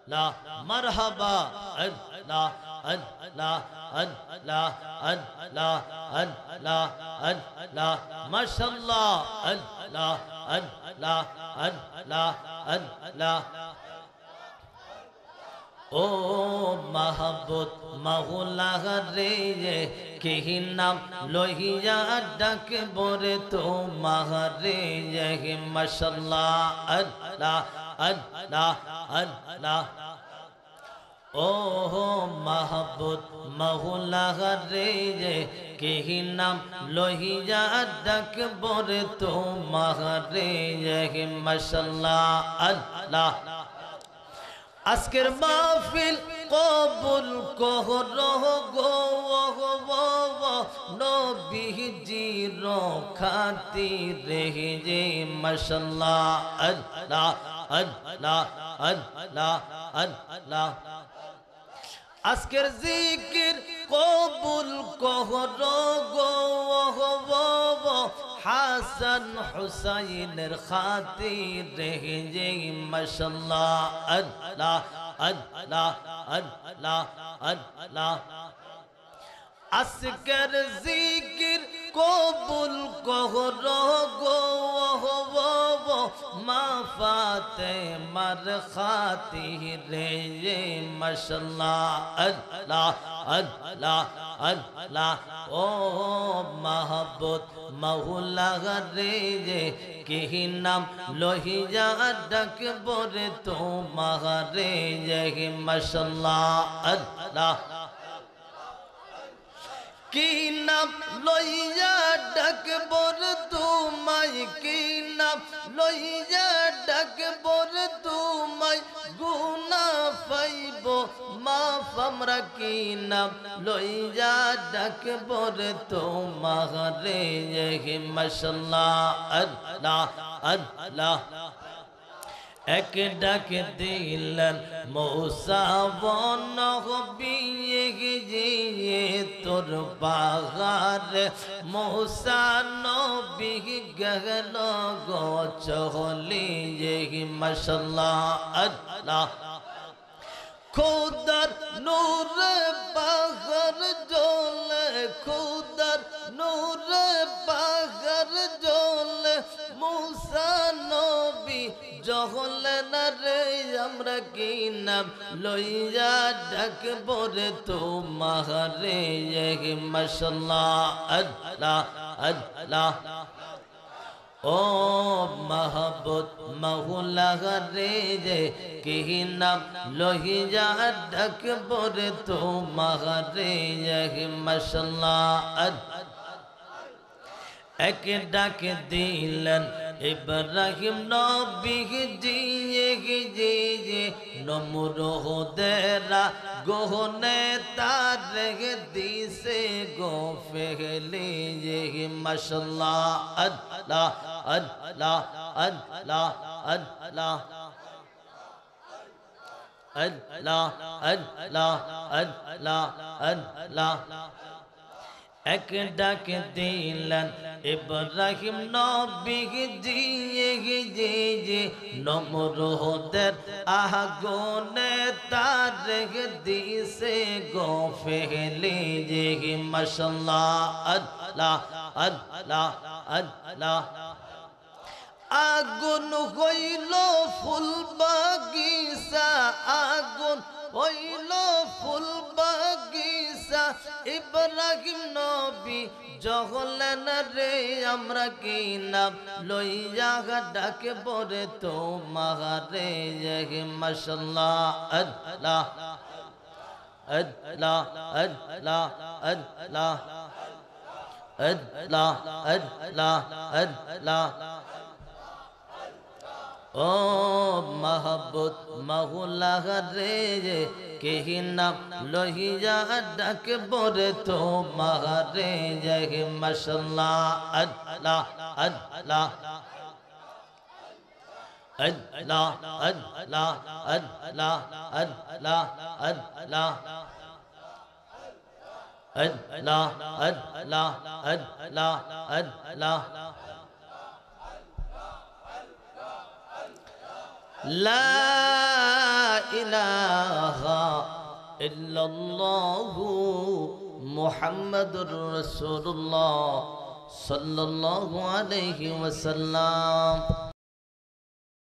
لا مرحبا لا لا لا لا لا لا ما شاء الله لا لا لا لا ও মাহবুব মাওলা রে কি নাম লইয়া ডাকব রে তোমারে মাশাআল্লাহ আল্লাহ আল্লাহ আল্লাহ ও মাহবুব মাওলা রে কি নাম লইয়া ডাকব রে তোমারে মাশাআল্লাহ আল্লাহ আজকের মাহফিল কবুল করো গো নবীজির খাতিরে যে মাশাআল্লাহ আল্লাহ আল্লাহ আল্লাহ আল্লাহ আজকের জিকির কবুল করো গো হাসান হুসাইনের খাতিরে যে মাশাআল্লাহ আল্লাহ আল্লাহ আল্লাহ আল্লাহ আজকের জিকির কবুল করো গো মা ফাতেমার খাতিরে যে মাশাআল্লাহ আল্লাহ আল্লাহ আল্লাহ ও মাহবুব মাওলা রে কি নাম লইয়া ডাকব রে তোমারে মাশাআল্লাহ আল্লাহ কি নাম লইয়া ডাকব রে তোমায় কি নাম লইয়া ডাকব রে তোমায় গুনাহ পাইব মাফ আমরা কি নাম লইয়া ডাকব রে তোমারে মাশাআল্লাহ আল্লাহ আল্লাহ এক ডাক দিলেন মূসা নবী জি তোর বাগারে মূসা নবী গেল গো চলি মাশাআল্লাহ আল্লাহ খুদার নূরে বাগার জ্বলে খুদার নূরে বাগার জ্বলে মূসা নবী জহলেন রে আমরা কি নাম লইয়া ডাকব রে তোমারে মাশাআল্লাহ আল্লাহ আল্লাহ ও মাহবুব মাওলা রে কি নাম লইয়া ডাকব রে তোমারে মাশাআল্লাহ এক ডাক দিলেন ইব্রাহিম নবী জি নমরুদের গোহনে তার দিছে গো ফেলে মাশাআল্লাহ আল্লাহ আল্লাহ আল্লাহ আল্লাহ আল্লাহ আল্লাহ আল্লাহ আল্লাহ এক ডাক দিলেন ইব্রাহিম নবী জি নমরুদের আগুনে তার দিছে গো ফেলে মাশাআল্লাহ আল্লাহ আল্লাহ আল্লাহ আগুন হইল ফুল বাগিচা আগুন হইল ফুল বাগিচা ইব্রাহিম নবী জহলেন রে আমরা কি নাম লইয়া ডাকব রে তোমারে মাশাআল্লাহ আল্লাহ আল্লাহ আল্লাহ আল্লাহ আল্লাহ আল্লাহ আল্লাহ ও মাহবুব মাওলা রে কি নাম লইয়া ডাকব রে তোমারে মাশাআল্লাহ আল্লাহ আল্লাহ আল্লাহ আল্লাহ আল্লাহ আল্লাহ আল্লাহ আল্লাহ আল্লাহ আল্লাহ আল্লাহ لا ইলাহা ইল্লাল্লাহু মুহাম্মাদুর রাসূলুল্লাহ সাল্লাল্লাহু আলাইহি ওয়াসাল্লাম।